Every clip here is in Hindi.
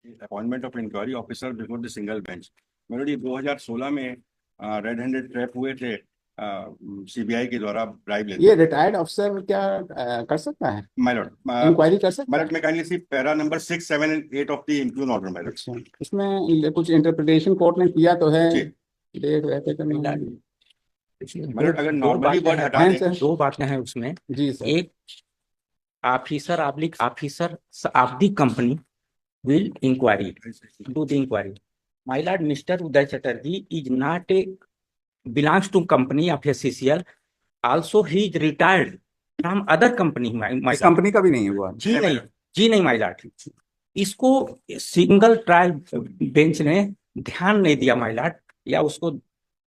Appointment of inquiry officer before the single bench. मेलोडी ये 2016 में रेड हैंडेड ट्रैप हुए थे सीबीआई के द्वारा ब्राइब लेते। ये रिटायर्ड अफसर क्या कर सकता है, माइलॉट इंक्वायरी कर सकता है? माइलॉट में kindly see para number 6, 7 and 8 of the inclusion order my lord. अच्छा, इसमें कुछ इंटरप्रिटेशन कोर्ट ने किया तो है, जी देख रहे थे कि नहीं? माइलॉट अगर नॉर्मली वर्ड हटा हैं दें सर? दो बातें हैं उसमें। जी सर। एक, officer of the company will inquiry do the inquiry. My lord, Mr. Uday Chatterjee is not a belongs to company of SCCL. Also, he is retired from other company. My company का भी नहीं हुआ। जी नहीं my lord. इसको सिंगल ट्रायल बेंच ने ध्यान नहीं दिया my lord, या उसको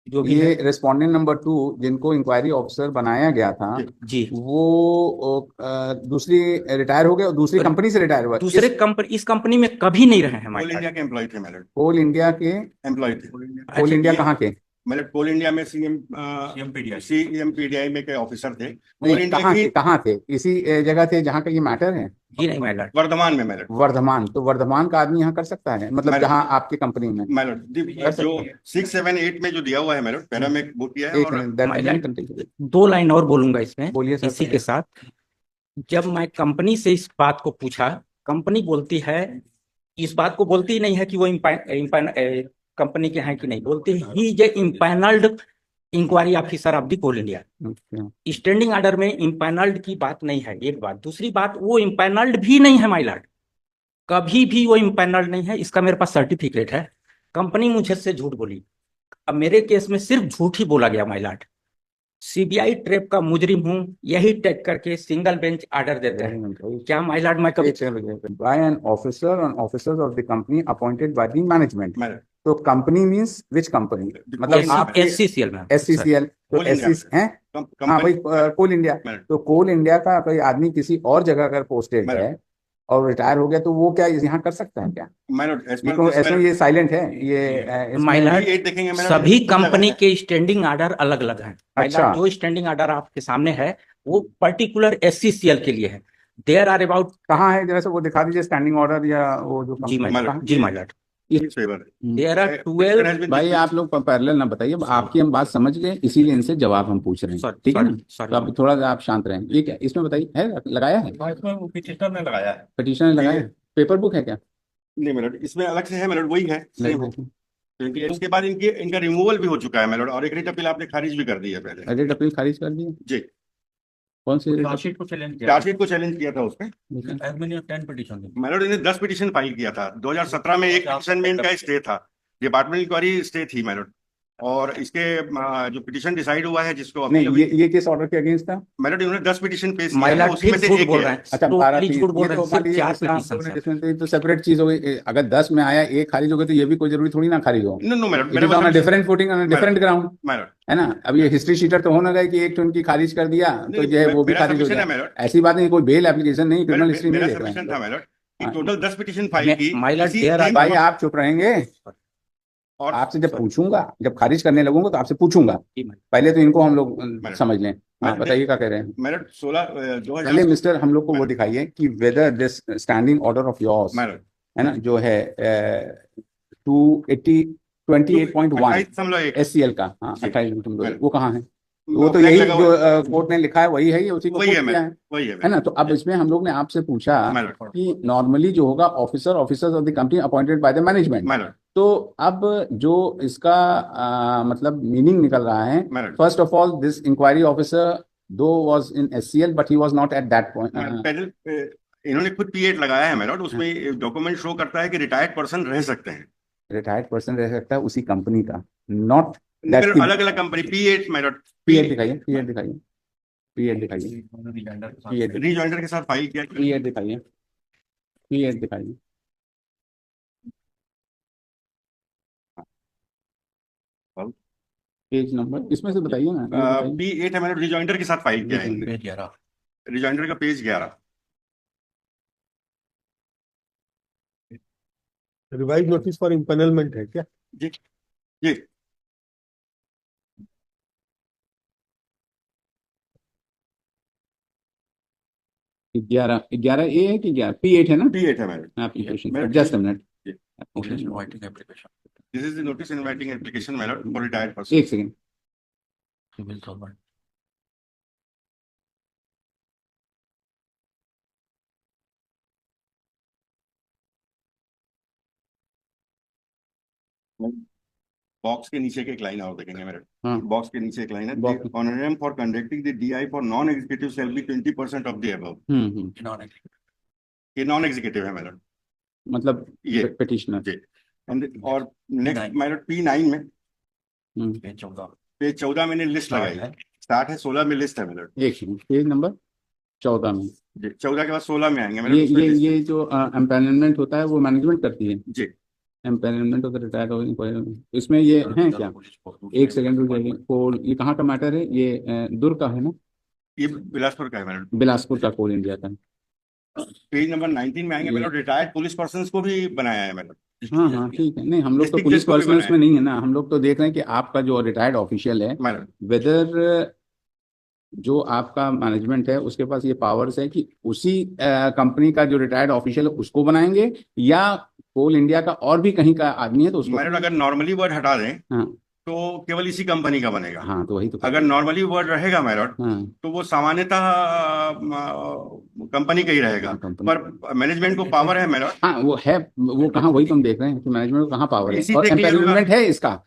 जो भी ये रेस्पोंडेंट नंबर 2 जिनको इंक्वायरी ऑफिसर बनाया गया था जी, वो दूसरी रिटायर हो गए और दूसरी कंपनी से रिटायर हुआ। दूसरे कंपनी, इस कंपनी में कभी नहीं रहे हैं my कोल lord। इंडिया के एम्प्लॉय थे माइलॉट। कोल इंडिया के एम्प्लॉय थे। कोल इंडिया कहाँ के? मतलब कोल इंडिया में सीएमपीडीआई में के ऑफिसर थे। कोल नहीं, इंडिया कहाँ थे? इसी जगह थे जहाँ का ये मैटर है? जी नहीं my lord। वर्धमान में माइलॉट। वर्धमान, तो वर्धमान का आदमी यहाँ कर सकता है, मतलब जहाँ आपकी कंपनी में माइलॉट जो 6, 7, 8 में जो दिया हुआ है माइलॉट, पैरा में वो किया है। एक और मिनट, दो लाइन और बोलूंगा इसमें, बोलिए सर। इसी के साथ। जब मैं कंपनी से इस बात को पूछा, कंपनी बोलती है, इस बात को बोलती ही नहीं है कि वो कंपनी के हैं कि नहीं, बोलती है he is empanelled inquiry officer of the Coal India. Standing order में इम्पैनल्ड की बात नहीं है, एक बात। दूसरी बात, वो इम्पैनल्ड भी नहीं है माय लॉर्ड, कभी भी वो इम्पैनल्ड नहीं है। इसका मेरे पास सर्टिफिकेट है। कंपनी मुझे से झूठ बोली, अब मेरे केस में सिर्फ झूठ ही बोला गया माय लॉर्ड। सीबीआई ट्रैप का मुजरिम हूं, यही टेक करके सिंगल बेंच ऑर्डर देते हैं। क्या माय लॉर्ड मैं कभी by an officer and officers of the company appointed by the management. तो कंपनी मींस विच कंपनी? मतलब आप एससीसीएल में, एससीसीएल तो एससी हैं? हाँ भाई, कोल इंडिया। तो कोल इंडिया का कोई आदमी किसी और जगह अगर पोस्टेड है और रिटायर हो गया तो वो क्या यहाँ कर सकता है क्या? इसमें ये साइलेंट है, ये सभी कंपनी के स्टैंडिंग ऑर्डर अलग अलग हैं। अच्छा, जो स्टैंडिंग ऑर्डर आपके सामने है वो पर्टिकुलर एससीसीएल के लिए है। देयर आर अबाउट, कहाँ है जैसे वो दिखा दीजिए स्टैंडिंग ऑर्डर या वो जो जी माय लॉर्ड। There are 12। भाई आप लोग पैरेलल ना बताइए, आपकी हम बात समझ गए, इसीलिए इनसे जवाब हम पूछ रहे हैं, ठीक है ना? तो अब थोड़ा सा आप शांत रहें। ये क्या इसमें बताइए, है लगाया है? इसमें पिटिशनर ने लगाया है। पिटिशनर ने लगाया है? पेपर बुक है क्या? नहीं मेलोड, इसमें अलग से है मेलोड, वही है सेम है। क्योंकि इसके बाद इनका रिमूवल भी हो चुका है मेलोड, और एक रिट अपील आपने खारिज भी कर दी है पहले। रिट अपील खारिज कर दी जी। कौन सी? चार्जशीट को चैलेंज किया था उसमें। मेलोड इन्हें 10 पिटीशन फाइल किया था 2017 में। एक पिटीशन में इनका स्टे था, डिपार्टमेंट इंक्वायरी स्टे थी मेलोड, और इसके जो पिटीशन डिसाइड हुआ है जिसको नहीं, ये किस ऑर्डर के अगेंस्ट था? मेलोड इन्होंने 10 पिटीशन पेश किया है, उसमें से एक है। अच्छा, इसमें तो सेपरेट चीज हो गई। अगर 10 में आया, एक खारिज हो गया, तो ये भी कोई जरूरी थोड़ी ना खारिज हो। No, different footing on different ground, है ना? अब ये हिस्ट्री शीटर तो होना गया कि एक तो उनकी खारिज कर दिया तो जो है वो भी खारिज हो गया। ऐसी बात नहीं, कोई बेल एप्लीकेशन नहीं, क्रिमिनल हिस्ट्री नहीं देख रहे हैं। टोटल 10 पिटीशन फाइल की। भाई आप चुप रहेंगे, और आपसे जब पूछूंगा, जब खारिज करने लगूंगा तो आपसे पूछूंगा। पहले तो इनको हम लोग समझ लें। बताइए क्या कह रहे हैं? मेरठ 16 पहले मिस्टर हम लोग को वो दिखाइए कि whether this standing order of yours है ना, जो है 28.1 एससीएल का, हाँ 28, वो कहाँ है? वो तो यही जो कोर्ट ने लिखा है वही है, ये उसी को किया है ना? तो अब इसमें हम लोग ने आपसे पूछा कि नॉर्मली जो होगा officers of the company appointed by the management. तो अब जो इसका मतलब मीनिंग निकल रहा है, first of all this inquiry officer though was in SCL but he was not at that point. इन्होंने खुद P8 लगाया है मेरठ, उसमें डॉक्यूमेंट शो करता है कि रिटायर्ड पर्सन रह सकते हैं। रिटायर्ड पर्सन रह सकता है उसी कंपनी का, नॉट अलग अलग कंपनी। P8 मेरठ, P8 दिखाइए, P8 दिखाइए, P8 दिखाइए, रीजॉइंडर के साथ फाइल किया। P8 दिखाइए, P8 दिखाइए। पेज नंबर इसमें से बताइए ना। P8 है, मैंने रिजॉइंडर के साथ फाइल किया है। रिजॉइंडर का page 11, revise notice for empanelment है क्या? जी जी। ग्यारह ए है कि 11 P8 है ना? P8 है madam. Application, just a minute. This is the notice inviting application, my lord, for retired person. एक सेकंड, बॉक्स के नीचे एक लाइन और देखेंगे मेरे। हाँ, बॉक्स के नीचे एक लाइन है, box- honorarium for conducting the DI for non executive shall be 20% of the above. ये नॉन एग्जीक्यूटिव है मेरे। मतलब ये पिटिशनर। जी। और नेक्स्ट मेरे P9 में पेज 14 मैंने लिस्ट लगाई है, स्टार्ट है 16 में लिस्ट है मेरे। एक सेकंड, पेज नंबर 14 में जी, 14 के बाद 16 में आएंगे मेरे। ये जो एम्पैनलमेंट होता है वो मैनेजमेंट करती है जी। एम्पैनलमेंट ऑफ द रिटायर्ड, इसमें ये है क्या? एक सेकंड रुक जाइए। कोल, ये कहाँ का मैटर है? ये दुर्ग का है ना? ये बिलासपुर का है मेरे। बिलासपुर का कोल इंडिया का। पेज नंबर 19 में आएंगे मेरे। रिटायर्ड पुलिस पर्सन को भी बनाया है मेरे। हाँ हाँ ठीक है। नहीं, हम लोग तो पुलिस पर्सनल में नहीं है ना, हम लोग तो देख रहे हैं कि आपका जो रिटायर्ड ऑफिशियल है, वेदर जो आपका मैनेजमेंट है उसके पास ये पावर्स है कि उसी कंपनी का जो रिटायर्ड ऑफिशियल है उसको बनाएंगे, या कोल इंडिया का और भी कहीं का आदमी है तो उसको। अगर नॉर्मली वर्ड हटा दें हाँ तो केवल इसी कंपनी का बनेगा। हाँ, तो वही तो। अगर नॉर्मली वर्ड रहेगा मैरॉट, हाँ, तो वो सामान्यतः कंपनी का ही रहेगा। हाँ, कंपनी। पर मैनेजमेंट को पावर है मैरॉट। हाँ वो है, वो कहाँ, वही तुम देख रहे हैं कि मैनेजमेंट को कहाँ पावर है। इसी और से clear एम्पैनलमेंट है इसका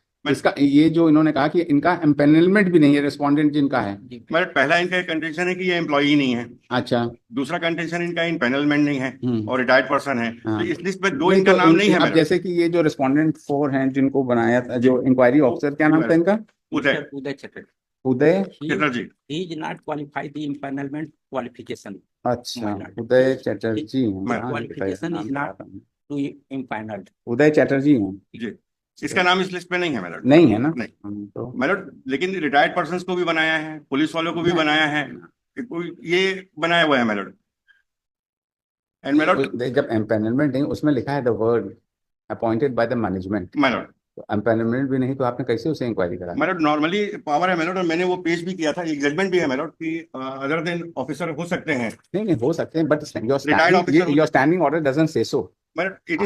ये जो इन्होंने कहा कि इनका एम्पैनलमेंट भी नहीं है, रेस्पोंडेंट जिनका है। मैरॉट पहला इनका कंटेंशन है कि ये एम्प्लॉई नहीं है। अच्छा। दूसरा कंटेंशन इनका एम्पैनलमेंट नहीं है और रिटायर्ड पर्सन है। हाँ। तो इस लिस्ट में दो इनका नाम नहीं है। अब जैसे कि ये जो रेस्पोंडेंट 4 हैं जिनको बनाया था, जो इंक्वायरी ऑफिसर, क्या नाम था इनका? उदय चटर्जी। उदय Chatterjee. He is not qualified the empanelment qualification. अच्छा, उदय चटर्जी हैं। Qualification is not to empaneled. उदय चटर्जी हैं जी। इसका नाम इस लिस्ट में नहीं है मैडम। नहीं है ना? नहीं तो मैडम, लेकिन रिटायर्ड पर्संस को भी बनाया है, पुलिस वालों को भी बनाया है, ये बनाया हुआ है मैडम। एंड मैडम जब एम्पैनलमेंट नहीं, उसमें लिखा है the word appointed by the management. Madam empanelment भी नहीं तो आपने कैसे उसे इंक्वायरी करा? मैडम नॉर्मली पावर है मैडम, और मैंने वो पेश भी किया था, एक जजमेंट भी है मैडम कि अदर देन ऑफिसर हो सकते हैं। नहीं हो सकते हैं, but your standing order doesn't say so.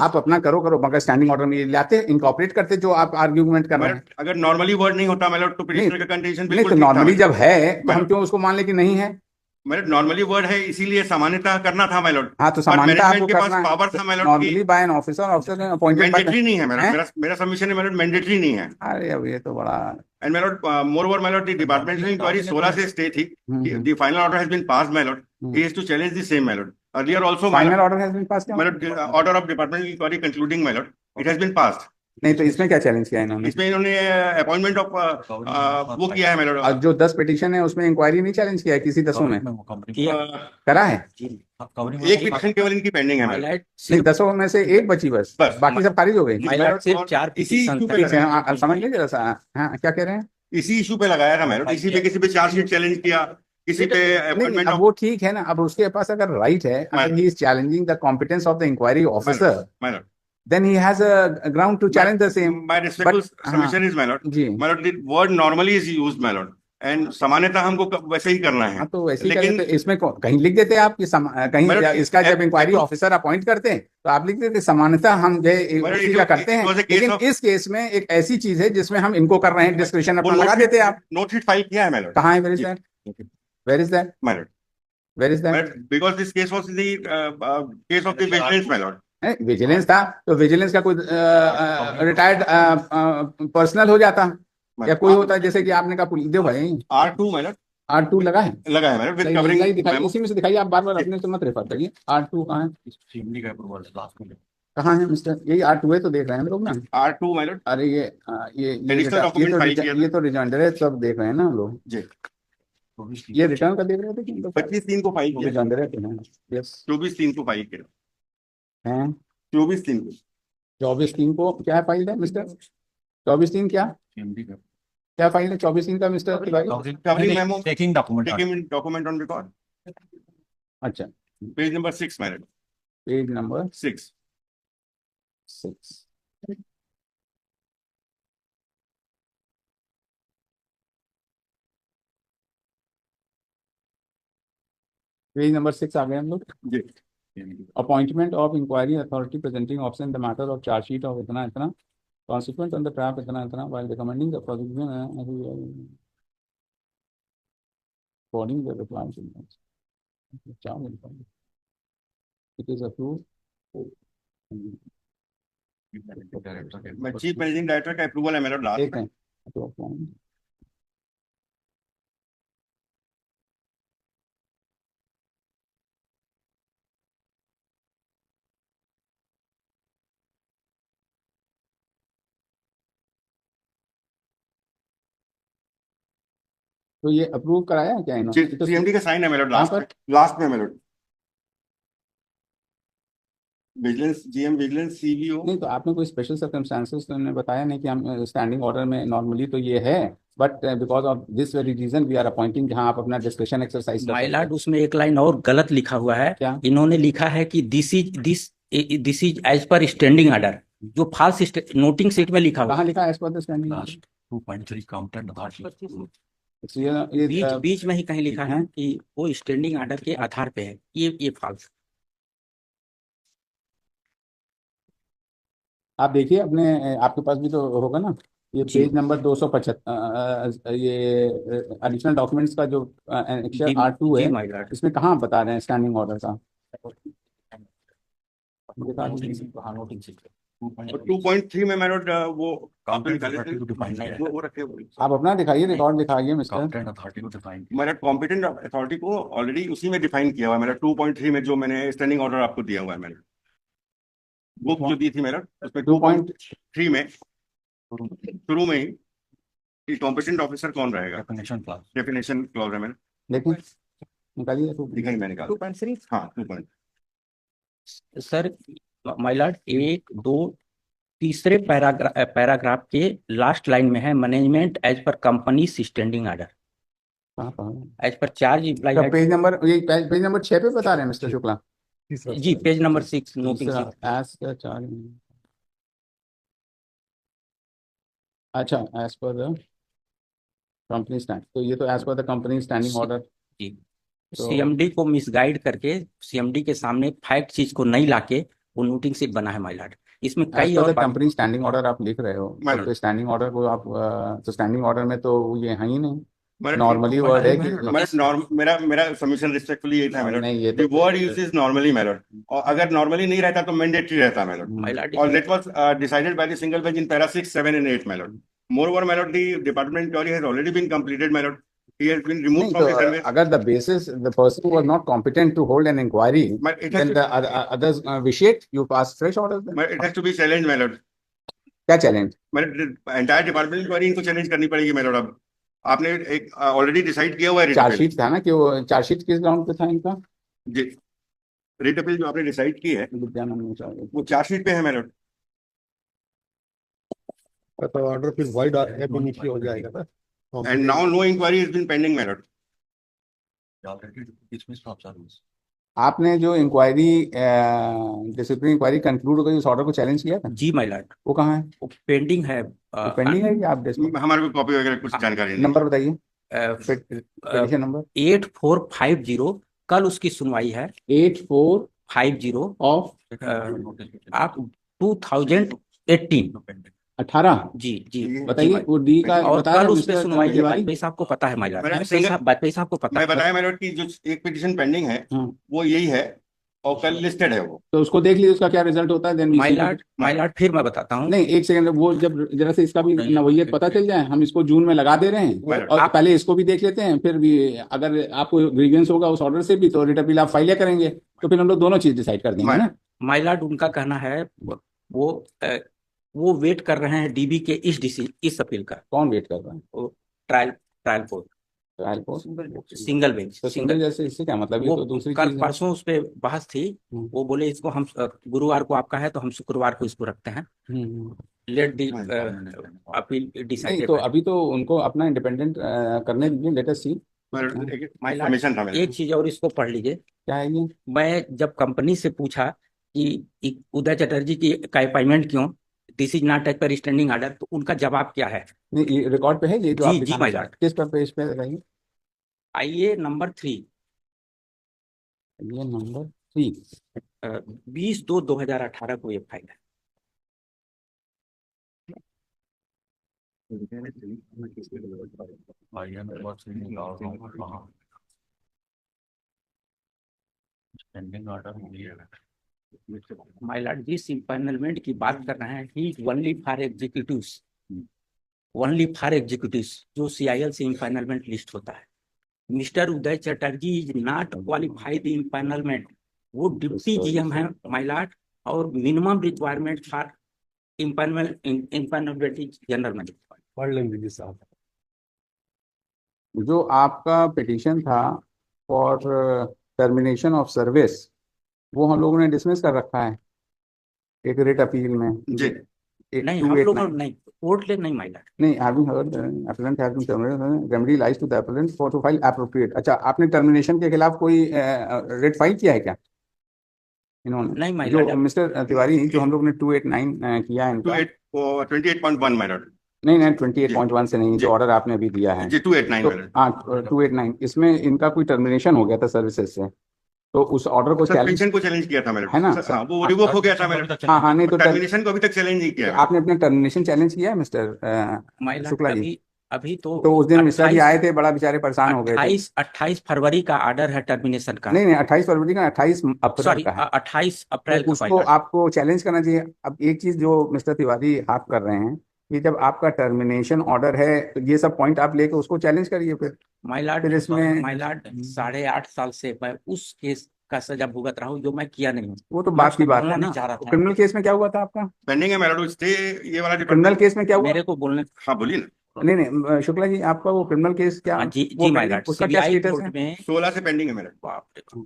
आप अपना करो, मगर स्टैंडिंग ऑर्डर में लाते, इनकॉर्पोरेट करते जो आप आर्ग्यूमेंट कर रहे हैं। अगर नॉर्मली वर्ड नहीं होता मैडम तो पिटिशनर का कंडीशन नहीं, तो नॉर्मली जब है तो हम क्यों उसको मान ले कि नहीं है? मैडम नॉर्मली वर्ड है, इसीलिए सामान्यतः करना था मैडम। हाँ, तो सामान्यतः आपको के पास करना पावर था madam. Normally by an officer appointed by. Mandatory नहीं है मैडम, मेरा सबमिशन है मैडम, मैंडेटरी नहीं है। अरे अब ये तो बड़ा। And madam moreover madam the departmental inquiry 16 से स्टे थी। The final order has been passed madam. He has to challenge the same madam. Earlier also final order has been passed madam, order of departmental inquiry concluding madam, it has been passed. नहीं, तो इसमें क्या चैलेंज किया इन्होंने? इसमें इन्होंने अपॉइंटमेंट ऑफ वो किया है मैडम। और जो 10 पिटीशन है उसमें इंक्वायरी नहीं चैलेंज किया है किसी 10 में? करा है? एक पिटीशन केवल इनकी पेंडिंग है मैडम। नहीं, 10 में से एक बची बस, बाकी सब खारिज हो गई। सिर्फ 4 पिटीशन समझ लीजिए जरा सा। हाँ, क्या कह रहे हैं? इसी इशू पे लगाया था मैडम, इसी पे किसी पे चार्जशीट चैलेंज किया, किसी पे अपॉइंटमेंट। अब वो ठीक है ना, अब उसके पास अगर राइट है, अगर he is challenging the competence of the inquiry officer, madam, then he has a ground to challenge the same. My respectful submission is my lord. जी my lord, the word normally is used my lord, and सामान्यतः हमको वैसे ही करना है। हाँ, तो वैसे ही लेकिन तो इसमें कहीं लिख देते आप कि कहीं इसका जब इंक्वायरी ऑफिसर अपॉइंट करते हैं तो आप लिख देते सामान्यतः हम जो इसी का करते हैं, लेकिन इस केस में एक ऐसी चीज है जिसमें हम इनको कर रहे हैं, डिस्क्रिप्शन अपना लगा देते हैं आप। नोट शीट फाइल किया है my lord। कहाँ है? Where is that? Where is that my lord? Where is that? Because this case was the case of the vigilance my lord। Vigilance था तो विजिलेंस का कोई रिटायर्ड पर्सनल हो जाता या कोई होता है, जैसे कि आपने कहा पुलिस। देखो भाई R2 my lord, R2 लगा है मैडम विद कवरिंग दिखाइए, उसी में से दिखाइए। आप बार-बार अपने से मत रेफर करिए। R2 कहाँ है? कहाँ है मिस्टर? यही R2 है तो देख रहे हैं हम लोग ना। R2 my lord। अरे ये तो रिजॉइंडर है, सब देख रहे हैं ना हम लोग जी। ये रिटर्न का देख रहे थे कि 25/3 को फाइल किया। रिजॉइंडर है यस, 24/3 को फाइल किया हैं 24/3 को। 24/3 को क्या फाइल है मिस्टर? 24/3 क्या फाइल है 24/3 का mister Tiwari? Covering memo, taking document on record. अच्छा, page number 6 madam, page number 6। Page number 6 आ गए हम लोग जी। Appointment of inquiry authority presenting option the matter of chargesheet of इतना इतना कॉन्सिक्वेंट ऑन द ट्रैप इतना इतना while recommending the procedure according the requirements it is approved. Chief managing director का अप्रूवल है मेरा लास्ट में। तो ये अप्रूव कराया है क्या इन्होंने? सीएमडी का साइन है मेरा लास्ट में मेरा विजिलेंस जीएम विजिलेंस सीवीओ। नहीं तो आपने कोई स्पेशल सर्कमस्टांसेस तो उन्होंने बताया नहीं कि हम स्टैंडिंग ऑर्डर में नॉर्मली तो ये है but because of this very reason we are appointing, जहां आप अपना डिस्कशन एक्सरसाइज माय लॉर्ड उसमें एक लाइन और गलत लिखा हुआ है। क्या? इन्होंने लिखा है कि this is as per standing order, जो फाल्स नोटिंग सीट में लिखा हुआ कहाँ लिखा है as per the standing? 2.3 counter authority ये बीच में ही कहीं लिखा है कि वो स्टैंडिंग ऑर्डर के आधार पे है, ये फाल्स। आप देखिए अपने, आपके पास भी तो होगा ना ये पेज नंबर 275 ये एडिशनल डॉक्यूमेंट्स का जो एनेक्सर R2 है, इसमें कहाँ बता रहे हैं स्टैंडिंग ऑर्डर का? और 2.3 में मैंने वो रखे आप अपना दिखाइए, रिकॉर्ड दिखाइए मिस्टर। मेरा कॉम्पिटेंट अथॉरिटी को ऑलरेडी उसी में डिफाइन किया हुआ है। मेरा 2.3 में जो मैंने स्टैंडिंग ऑर्डर आपको दिया हुआ है, मैंने बुक जो दी थी मेरा उसमें 2.3 में शुरू में ही कॉम्पिटेंट ऑफिसर कौन रहेगा डेफिनेशन क्लॉज है। मैंने देखिए निकालिए, दिखाई मैंने निकाला 2.3। हाँ 2. सर माय लॉर्ड 1 2 तीसरे पैराग्राफ के लास्ट लाइन में है management as per company standing order as per charge employee. Page number 6 पे बता रहे हैं mister Shukla ji, page number 6 noting. अच्छा as per the company stand, तो ये तो as per the company standing order जी। सीएमडी को मिसगाइड करके सीएमडी के सामने फैक्ट चीज को नहीं लाके वो नोटिंग सीट बना है माय लॉर्ड। इसमें कई और कंपनी स्टैंडिंग ऑर्डर आप लिख रहे हो, तो स्टैंडिंग ऑर्डर को आप तो स्टैंडिंग ऑर्डर में तो ये है ही नहीं, नॉर्मली वर्ड है कि मेरा सबमिशन रिस्पेक्टफुली ये था नहीं, ये तो वर्ड यूज इज नॉर्मली मेलॉड, और अगर नॉर्मली नहीं रहता तो मैंडेटरी रहता मेलॉड, और that was decided by the single bench in para 6, 7 and 8 my lord. Moreover my lord the department inquiry has already been completed my lord, he has been removed from the service. अगर the basis the person was not competent to hold an inquiry, then the others vitiate, you pass fresh orders then. It has to be challenged मेलॉड। क्या चैलेंज? एंटायर डिपार्टमेंट इंक्वायरी इनको चैलेंज करनी पड़ेगी मेलॉड। अब आपने एक ऑलरेडी डिसाइड किया हुआ है चार्जशीट था ना, कि वो चार्जशीट किस ग्राउंड पे था इनका? जी, रेट अपील जो आपने डिसाइड की है वो चार्जशीट पे है मेलॉड। तो ऑर्डर फिर वाइड एबोनिटी हो जाएगा ना। And now no inquiry has been pending, my lord. आपने जो इंक्वायरी डिसिप्लिन इंक्वायरी कंक्लूड हो गई, उस ऑर्डर को चैलेंज किया था? जी माय लॉर्ड। वो कहाँ है? वो पेंडिंग है। पेंडिंग है कि आप हमारे को कॉपी वगैरह कुछ जानकारी नहीं। नंबर बताइए, पिटीशन नंबर 8450। कल उसकी सुनवाई है 8450 ऑफ आप 2018 18। जी जी बताइए वो डी का और बता कल रहे उस पे सुनवाई है। वाजपेयी साहब को पता है माय लॉर्ड, वाजपेयी साहब को पता है। मैं बताया मेलॉड की जो एक पिटीशन पेंडिंग है वो यही है और कल लिस्टेड है वो, तो उसको देख लीजिए उसका क्या रिजल्ट होता है। देन माय लॉर्ड फिर मैं बताता हूँ। नहीं एक सेकंड, वो जब जरा से इसका भी नवैयत पता चल जाए, हम इसको जून में लगा दे रहे हैं और पहले इसको भी देख लेते हैं, फिर भी अगर आपको ग्रीवेंस होगा उस ऑर्डर से भी तो रिट अपील आप फाइल करेंगे, तो फिर हम लोग दोनों चीज डिसाइड कर देंगे ना। माय लॉर्ड उनका कहना है वो वेट कर रहे हैं डीबी के इस अपील का। कौन वेट कर रहा है? वो ट्रायल कोर्ट सिंगल बेंच। तो सिंगल जैसे इससे क्या मतलब? ये तो दूसरी कल परसों उस पे बहस थी, वो बोले इसको हम गुरुवार को आपका है तो हम शुक्रवार को इसको रखते हैं। Let the appeal decide. तो अभी तो उनको अपना इंडिपेंडेंट करने दीजिए, लेट अस सी। एक चीज और इसको पढ़ लीजिए। क्या है ये? मैं जब कंपनी से पूछा कि उदय चटर्जी की अपॉइंटमेंट क्यों, this is not as per standing order, तो उनका जवाब क्या है? नहीं रिकॉर्ड पे है ये जो आप जी माय लॉर्ड। किस पर पेज पे लगाइए? आइए नंबर 3। ये नंबर 20/2/2018 को ये फाइल है। माय लॉर्ड, जिस इम्पैनलमेंट की बात कर रहे हैं, he only for executives, only for executives जो CIL से इम्पैनलमेंट लिस्ट होता है। Mister Uday Chatterjee is not qualified empanelment, वो डिप्टी GM है माय लॉर्ड, और minimum requirement for empanelment general manager. पढ़ लेंगे जी साहब। जो आपका पिटीशन था फॉर टर्मिनेशन ऑफ सर्विस, वो हम लोगों ने डिसमिस कर रखा है एक रिट अपील में जी। नहीं, हम लोग नहीं, कोर्ट ले नहीं माइला नहीं। Having heard appellant has been terminated, remedy lies to the appellant for to file appropriate। अच्छा, आपने टर्मिनेशन के खिलाफ कोई रिट फाइल किया है क्या इन्होंने? नहीं माइला, जो मिस्टर तिवारी जो हम लोग ने 289 किया है इनका 28.1 मैटर। नहीं 28.1 से नहीं, जो ऑर्डर आपने अभी दिया है जी 289 मैटर। हाँ 289, इसमें इनका कोई टर्मिनेशन हो गया था सर्विसेज से, तो उस ऑर्डर को चैलेंज किया था मैडम, है ना? हाँ, वो रिवोक हो गया था मैडम। हाँ नहीं, तो टर्मिनेशन को अभी तक चैलेंज नहीं किया है। आपने अपना टर्मिनेशन चैलेंज किया है मिस्टर शुक्ला जी? अभी तो उस दिन मिश्रा जी आए थे, बड़ा बेचारे परेशान हो गए थे। 28 फरवरी का ऑर्डर है टर्मिनेशन का। नहीं 28 फरवरी का, 28 अप्रैल का है। 28 अप्रैल तो उसको आपको चैलेंज करना चाहिए। अब एक चीज जो मिस्टर तिवारी आप कर रहे हैं कि जब आपका टर्मिनेशन ऑर्डर है तो ये सब पॉइंट आप लेके उसको चैलेज करिए फिर। माय लॉर्ड, फिर इसमें माय लॉर्ड 8.5 साल से मैं उस केस का सजा भुगत रहा हूँ जो मैं किया नहीं हूँ। वो तो बात की बात है ना। क्रिमिनल केस में क्या हुआ था आपका? पेंडिंग है मैडम स्टे, ये वाला जो क्रिमिनल केस में क्या हुआ मेरे को बोलने। हाँ बोलिए ना। नहीं शुक्ला जी, आपका वो क्रिमिनल केस क्या? जी माय लॉर्ड, उसका क्या स्टेटस है? 16 से पेंडिंग है मैडम। बाप रे,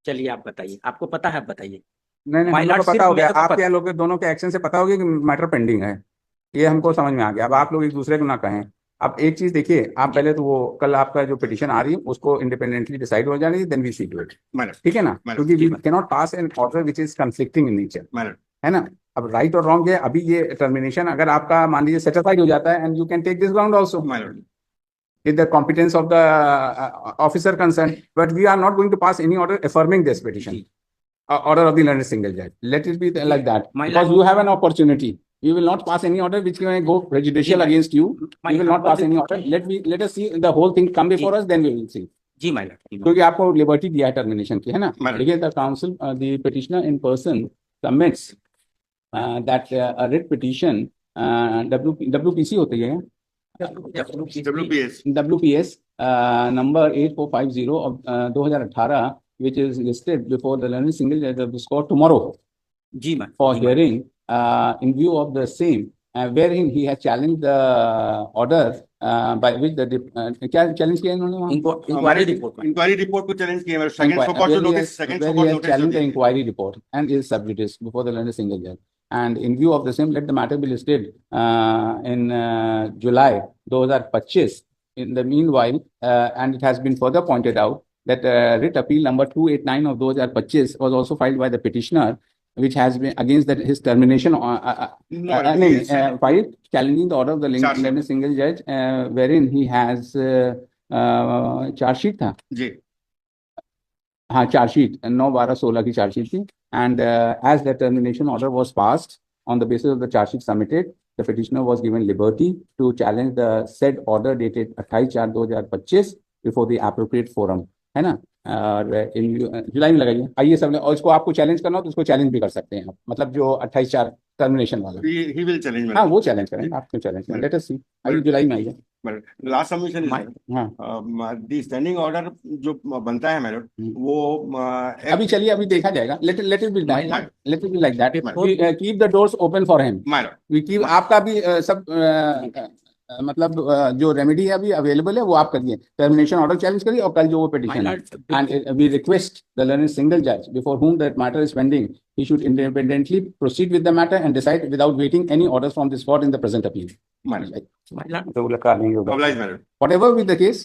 चलिए आप बताइए, आपको पता है बताइए। नहीं हम लोग को पता हो गया, आपके लोग दोनों के एक्शन से पता हो गया कि मैटर पेंडिंग है, ये हमको समझ में आ गया। अब आप लोग एक दूसरे को ना कहें। अब एक चीज देखिए, आप पहले तो वो कल आपका जो पिटीशन आ रही है उसको इंडिपेंडेंटली डिसाइड हो जानी, then we see do it, ठीक है ना? क्योंकि we cannot pass an order which is conflicting in nature, है ना? अब राइट और रॉन्ग है। अभी ये टर्मिनेशन अगर आपका मान लीजिए सेटिस्फाइड हो जाता है, and you can take this ground also with the competence of the officer concerned, but we are not going to pass any order affirming this petition, order of the learned single judge. Let it be like that, because you have an opportunity. We will not pass any order which can go prejudicial against you. We will not pass any order. Let us see the whole thing come before us, then we will see. जी माय लॉर्ड, क्योंकि आपको लिबर्टी दिया है टर्मिनेशन की, है ना? देखिए, the council the petitioner in person submits that a writ petition WPC होती है, WPS number 8450 of 2018, which is listed before the learned single judge of this court tomorrow for hearing in view of the same, wherein he has challenged the order by which the क्या challenge किया इन्होंने? इंक्वायरी रिपोर्ट को चैलेंज किया है। Second so called notice, second so called notice challenged the inquiry report and is sub judice before the learned single judge. And in view of the same, let the matter be listed in July 2025. In the meanwhile, and it has been further pointed out that writ appeal number 289 of 2025 was also filed by the petitioner, which has been against that his termination filed challenging the order of the learned single judge, wherein he has charge sheet था जी। हाँ, चार्जशीट 9/12/16 की चार्जशीट थी, and as the termination order was passed on the basis of the charge sheet submitted, the petitioner was given liberty to challenge the said order dated 28/4/2025 before the appropriate forum, है ना? और जुलाई में लगाइए, आइए सब, और इसको आपको चैलेंज करना हो तो उसको चैलेंज भी कर सकते हैं आप, मतलब जो 28/4 टर्मिनेशन वाला, he will challenge। हाँ वो चैलेंज करेंगे, आप क्यों चैलेंज करें? लेट अस सी, आइए जुलाई में आइए। लास्ट सबमिशन दी स्टैंडिंग ऑर्डर जो बनता है मैडम, वो अभी चलिए, अभी देखा जाएगा। Let it be like that, keep the doors open for him. We keep, आपका भी सब मतलब जो रेमेडी है अभी अवेलेबल है वो आप करिए, टर्मिनेशन ऑर्डर चैलेंज करिए, और कल जो वो पिटीशन है, and we request the learning single जज before whom that matter is pending, he should independently proceed with the matter and decide without waiting any orders from this court in the present appeal. Whatever be the case,